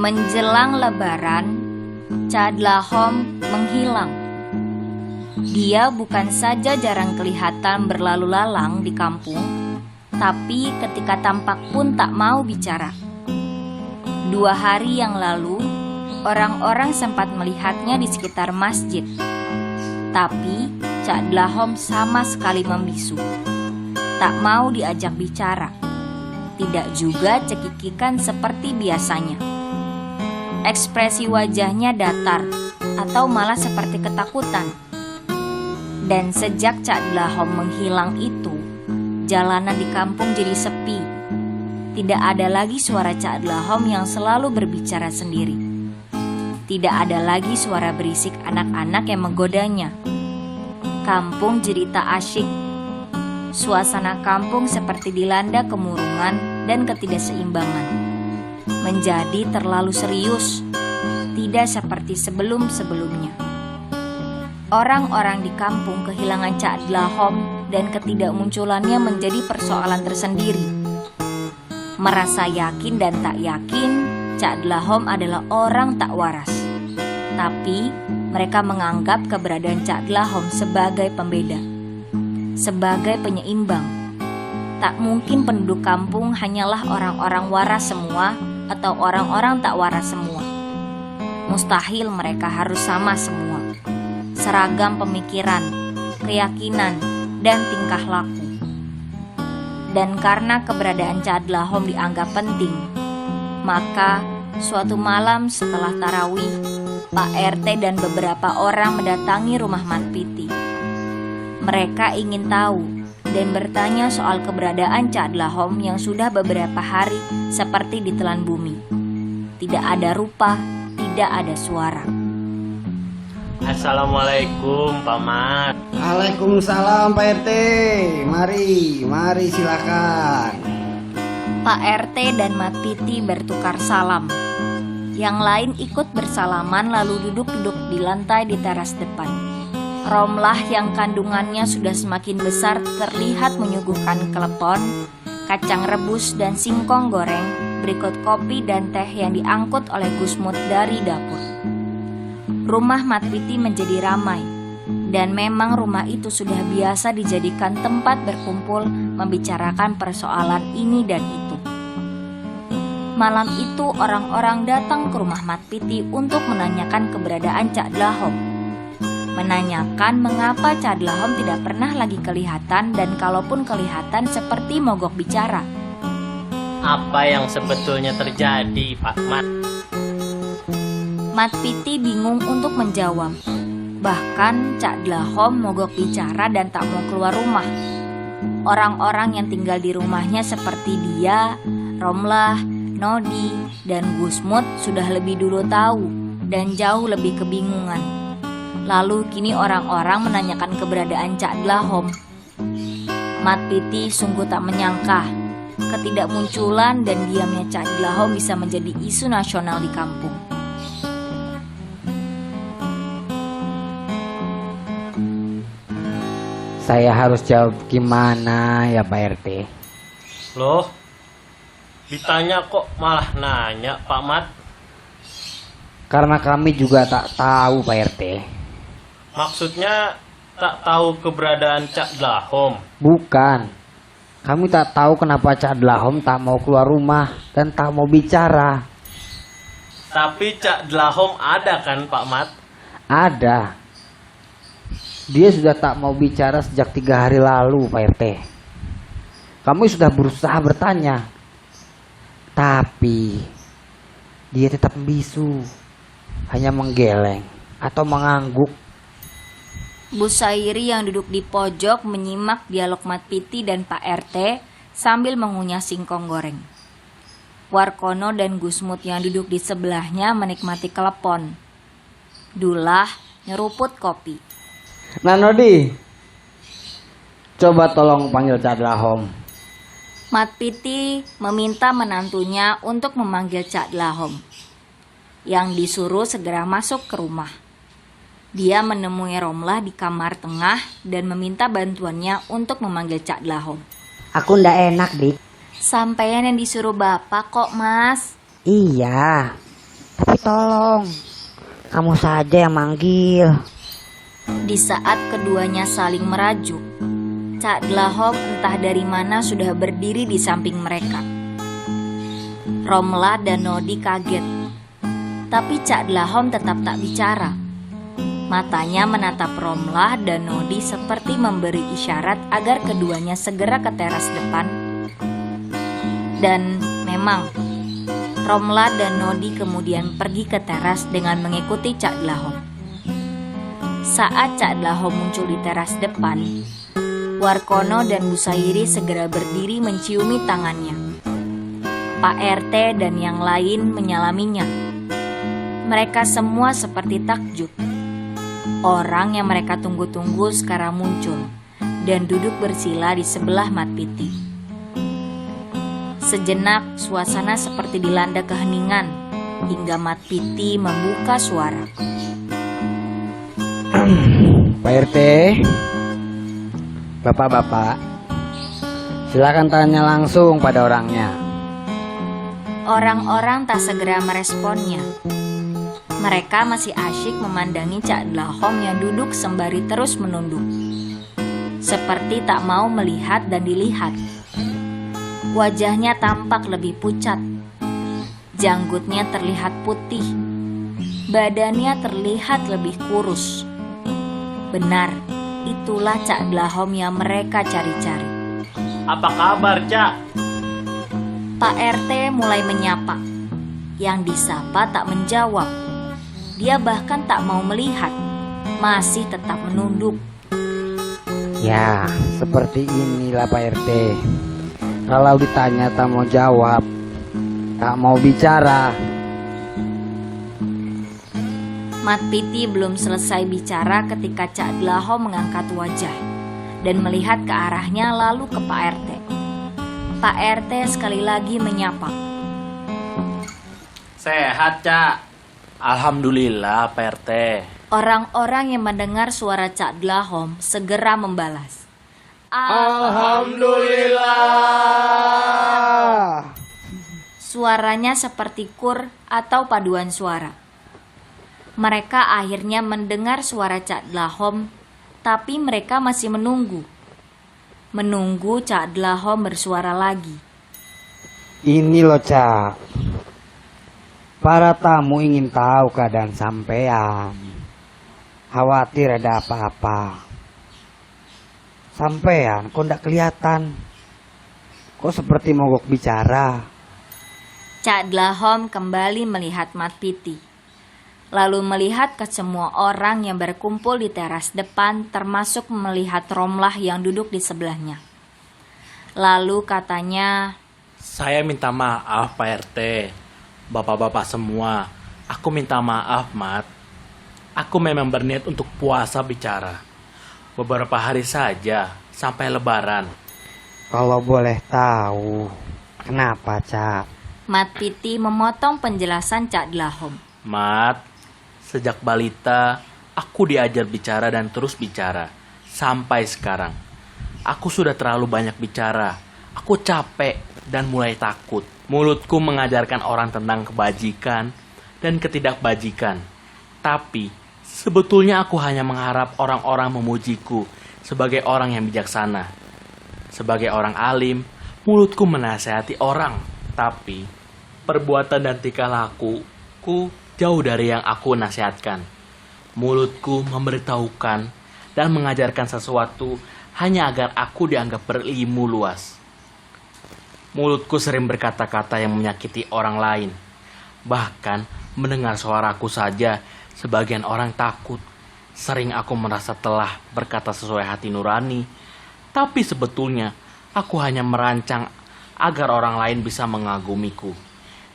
Menjelang Lebaran, Chadlahom menghilang. Dia bukan saja jarang kelihatan berlalu lalang di kampung, tapi ketika tampak pun tak mau bicara. 2 hari yang lalu, orang-orang sempat melihatnya di sekitar masjid. Tapi Chadlahom sama sekali membisu. Tak mau diajak bicara. Tidak juga cekikikan seperti biasanya. Ekspresi wajahnya datar atau malah seperti ketakutan. Dan sejak Chadlahom menghilang itu, jalanan di kampung jadi sepi. Tidak ada lagi suara Chadlahom yang selalu berbicara sendiri. Tidak ada lagi suara berisik anak-anak yang menggodanya. Kampung jadi tak asyik. Suasana kampung seperti dilanda kemurungan dan ketidakseimbangan. Menjadi terlalu serius, tidak seperti sebelum-sebelumnya. Orang-orang di kampung kehilangan Chadlahom dan ketidakmunculannya menjadi persoalan tersendiri. Merasa yakin dan tak yakin, Chadlahom adalah orang tak waras. Tapi mereka menganggap keberadaan Chadlahom sebagai pembeda, sebagai penyeimbang. Tak mungkin penduduk kampung hanyalah orang-orang waras semua atau orang-orang tak waras semua. Mustahil mereka harus sama semua. Seragam pemikiran, keyakinan, dan tingkah laku. Dan karena keberadaan Chadlahom dianggap penting, maka suatu malam setelah tarawih, Pak RT dan beberapa orang mendatangi rumah Mat Piti. Mereka ingin tahu dan bertanya soal keberadaan Chadlahom yang sudah beberapa hari seperti ditelan bumi. Tidak ada rupa, tidak ada suara. Assalamualaikum Pak Mat. Waalaikumsalam Pak RT. Mari silakan. Pak RT dan Mat Piti bertukar salam. Yang lain ikut bersalaman lalu duduk-duduk di lantai di teras depan. Romlah yang kandungannya sudah semakin besar terlihat menyuguhkan klepon, kacang rebus dan singkong goreng, berikut kopi dan teh yang diangkut oleh Gusmut dari dapur. Rumah Mat Piti menjadi ramai, dan memang rumah itu sudah biasa dijadikan tempat berkumpul membicarakan persoalan ini dan itu. Malam itu orang-orang datang ke rumah Mat Piti untuk menanyakan keberadaan Chadlahom. Menanyakan mengapa Chadlahom tidak pernah lagi kelihatan dan kalaupun kelihatan seperti mogok bicara. Apa yang sebetulnya terjadi Pak Mat? Mat Piti bingung untuk menjawab. Bahkan Chadlahom mogok bicara dan tak mau keluar rumah. Orang-orang yang tinggal di rumahnya seperti dia, Romlah, Nodi, dan Gusmut sudah lebih dulu tahu dan jauh lebih kebingungan. Lalu kini orang-orang menanyakan keberadaan Chadlahom. Mat Piti sungguh tak menyangka ketidakmunculan dan diamnya Chadlahom bisa menjadi isu nasional di kampung. Saya harus jawab gimana ya Pak RT? Loh, ditanya kok malah nanya Pak Mat? Karena kami juga tak tahu Pak RT. Maksudnya tak tahu keberadaan Chadlahom? Bukan. Kami tak tahu kenapa Chadlahom tak mau keluar rumah dan tak mau bicara. Tapi Chadlahom ada kan Pak Mat? Ada. Dia sudah tak mau bicara sejak 3 hari lalu Pak RT. Kami sudah berusaha bertanya, tapi dia tetap membisu, hanya menggeleng atau mengangguk. Bu Sairi yang duduk di pojok menyimak dialog Mat Piti dan Pak RT sambil mengunyah singkong goreng. Warkono dan Gusmut yang duduk di sebelahnya menikmati klepon. Dullah nyeruput kopi. Nah Nodi, coba tolong panggil Chadlahom. Mat Piti meminta menantunya untuk memanggil Chadlahom, yang disuruh segera masuk ke rumah. Dia menemui Romlah di kamar tengah dan meminta bantuannya untuk memanggil Chadlahom. Aku ndak enak, Dik. Sampean yang disuruh bapak kok, Mas. Iya, Tapi tolong, kamu saja yang manggil. Di saat keduanya saling merajuk, Cak Dlahom entah dari mana sudah berdiri di samping mereka. Romlah dan Nodi kaget, tapi Cak Dlahom tetap tak bicara. Matanya menatap Romlah dan Nodi seperti memberi isyarat agar keduanya segera ke teras depan. Dan memang, Romlah dan Nodi kemudian pergi ke teras dengan mengikuti Cak Dlahom. Saat Cak Dlahom muncul di teras depan, Warkono dan Bu Sairi segera berdiri menciumi tangannya. Pak RT dan yang lain menyalaminya. Mereka semua seperti takjub. Orang yang mereka tunggu-tunggu sekarang muncul dan duduk bersila di sebelah Mat Piti. Sejenak suasana seperti dilanda keheningan hingga Mat Piti membuka suara. Pak RT, Bapak-bapak, silakan tanya langsung pada orangnya. Orang-orang tak segera meresponnya. Mereka masih asyik memandangi Cak Dlahom yang duduk sembari terus menunduk, seperti tak mau melihat dan dilihat. Wajahnya tampak lebih pucat. Janggutnya terlihat putih. Badannya terlihat lebih kurus. Benar, itulah Cak Dlahom yang mereka cari-cari. Apa kabar, Cak? Pak RT mulai menyapa. Yang disapa tak menjawab. Dia bahkan tak mau melihat, masih tetap menunduk. Ya, seperti inilah Pak RT. Kalau ditanya tak mau jawab, tak mau bicara. Mat Piti belum selesai bicara ketika Cak Dlahom mengangkat wajah dan melihat ke arahnya lalu ke Pak RT. Pak RT sekali lagi menyapa. Sehat, Cak. Alhamdulillah, Pak RT. Orang-orang yang mendengar suara Cak Dlahom segera membalas. Alhamdulillah. Suaranya seperti kur atau paduan suara. Mereka akhirnya mendengar suara Cak Dlahom, tapi mereka masih menunggu. Menunggu Cak Dlahom bersuara lagi. Ini loh Cak, para tamu ingin tahu keadaan sampean. Khawatir ada apa-apa. Sampean kok ndak kelihatan? Kok seperti mogok bicara? Cak Dlahom kembali melihat Mat Piti, lalu melihat ke semua orang yang berkumpul di teras depan, termasuk melihat Romlah yang duduk di sebelahnya. Lalu katanya, Saya minta maaf Pak RT, bapak-bapak semua. Aku minta maaf, Mat. Aku memang berniat untuk puasa bicara. Beberapa hari saja, sampai lebaran. Kalau boleh tahu, kenapa Cak? Mat Piti memotong penjelasan Cak Dlahom. Mat, sejak balita, aku diajar bicara dan terus bicara. Sampai sekarang. Aku sudah terlalu banyak bicara. Aku capek dan mulai takut. Mulutku mengajarkan orang tentang kebajikan dan ketidakbajikan. Tapi, sebetulnya aku hanya mengharap orang-orang memujiku sebagai orang yang bijaksana. Sebagai orang alim, mulutku menasihati orang. Tapi, perbuatan dan tingkah lakuku jauh dari yang aku nasihatkan. Mulutku memberitahukan dan mengajarkan sesuatu hanya agar aku dianggap berilmu luas. Mulutku sering berkata-kata yang menyakiti orang lain. Bahkan mendengar suaraku saja sebagian orang takut. Sering aku merasa telah berkata sesuai hati nurani. Tapi sebetulnya aku hanya merancang agar orang lain bisa mengagumiku.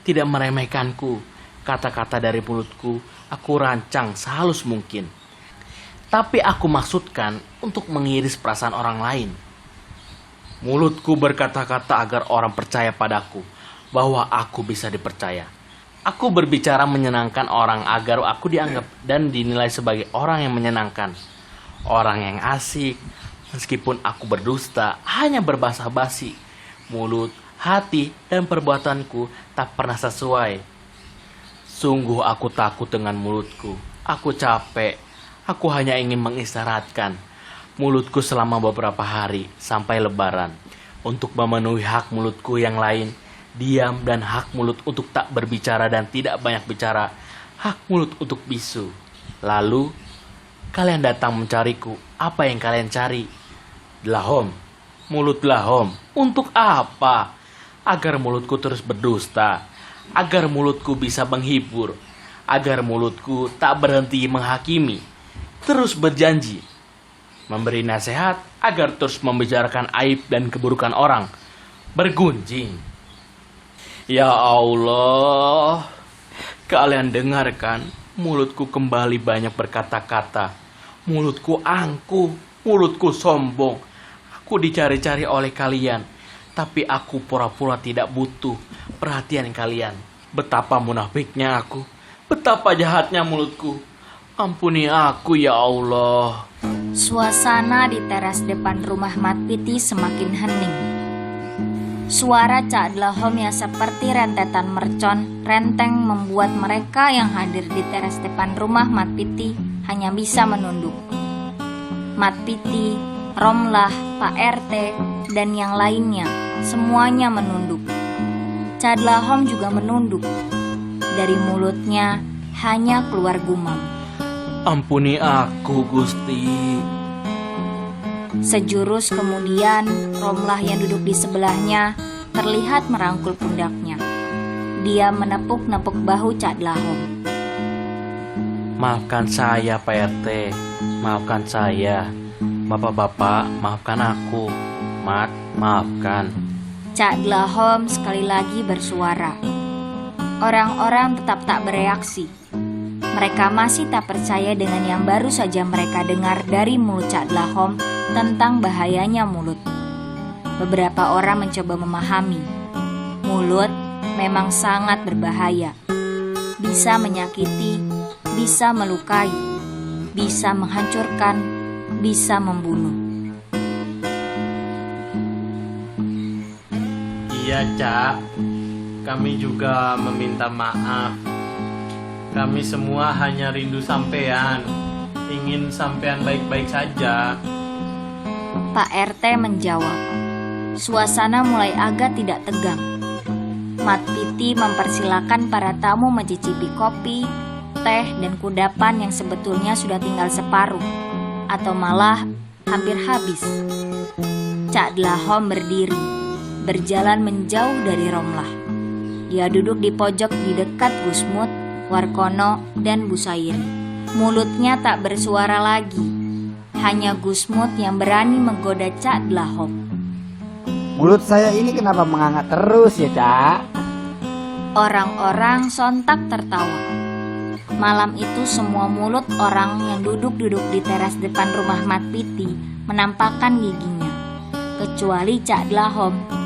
Tidak meremehkanku. Kata-kata dari mulutku aku rancang sehalus mungkin. Tapi aku maksudkan untuk mengiris perasaan orang lain. Mulutku berkata-kata agar orang percaya padaku, bahwa aku bisa dipercaya. Aku berbicara menyenangkan orang agar aku dianggap dan dinilai sebagai orang yang menyenangkan. Orang yang asik, meskipun aku berdusta, hanya berbahasa basi. Mulut, hati, dan perbuatanku tak pernah sesuai. Sungguh aku takut dengan mulutku. Aku capek. Aku hanya ingin mengistirahatkan mulutku selama beberapa hari sampai lebaran. Untuk memenuhi hak mulutku yang lain, diam, dan hak mulut untuk tak berbicara dan tidak banyak bicara. Hak mulut untuk bisu. Lalu, kalian datang mencariku. Apa yang kalian cari? Dlahom. Mulut Dlahom. Untuk apa? Agar mulutku terus berdusta. Agar mulutku bisa menghibur. Agar mulutku tak berhenti menghakimi. Terus berjanji. Memberi nasihat agar terus membicarakan aib dan keburukan orang. Bergunjing. Ya Allah. Kalian dengarkan. Mulutku kembali banyak berkata-kata. Mulutku angkuh. Mulutku sombong. Aku dicari-cari oleh kalian. Tapi aku pura-pura tidak butuh perhatian kalian. Betapa munafiknya aku. Betapa jahatnya mulutku. Ampuni aku ya Allah. Suasana di teras depan rumah Mat Piti semakin hening. Suara Cak Dlahom yang seperti rentetan mercon renteng membuat mereka yang hadir di teras depan rumah Mat Piti hanya bisa menunduk. Mat Piti, Romlah, Pak RT, dan yang lainnya semuanya menunduk. Cak Dlahom juga menunduk. Dari mulutnya hanya keluar gumam. Ampuni aku, Gusti. Sejurus kemudian, Romlah yang duduk di sebelahnya terlihat merangkul pundaknya. Dia menepuk-nepuk bahu Cak Dlahom. Maafkan saya, Pak RT. Maafkan saya. Bapak-bapak, maafkan aku. Mat, maafkan. Cak Dlahom sekali lagi bersuara. Orang-orang tetap tak bereaksi. Mereka masih tak percaya dengan yang baru saja mereka dengar dari mulut Cak Dlahom tentang bahayanya mulut. Beberapa orang mencoba memahami. Mulut memang sangat berbahaya. Bisa menyakiti, bisa melukai, bisa menghancurkan, bisa membunuh. Iya, Cak. Kami juga meminta maaf. Kami semua hanya rindu sampean. Ingin sampean baik-baik saja. Pak RT menjawab. Suasana mulai agak tidak tegang. Mat Piti mempersilakan para tamu mencicipi kopi, teh, dan kudapan yang sebetulnya sudah tinggal separuh, atau malah hampir habis. Cak Dlahom berdiri, berjalan menjauh dari Romlah. Dia duduk di pojok di dekat Gusmut, Warkono, dan Busairi. Mulutnya tak bersuara lagi. Hanya Gusmut yang berani menggoda Cak Dlahom. Mulut saya ini kenapa menganga terus ya, Cak? Orang-orang sontak tertawa. Malam itu semua mulut orang yang duduk-duduk di teras depan rumah Mat Piti menampakkan giginya. Kecuali Cak Dlahom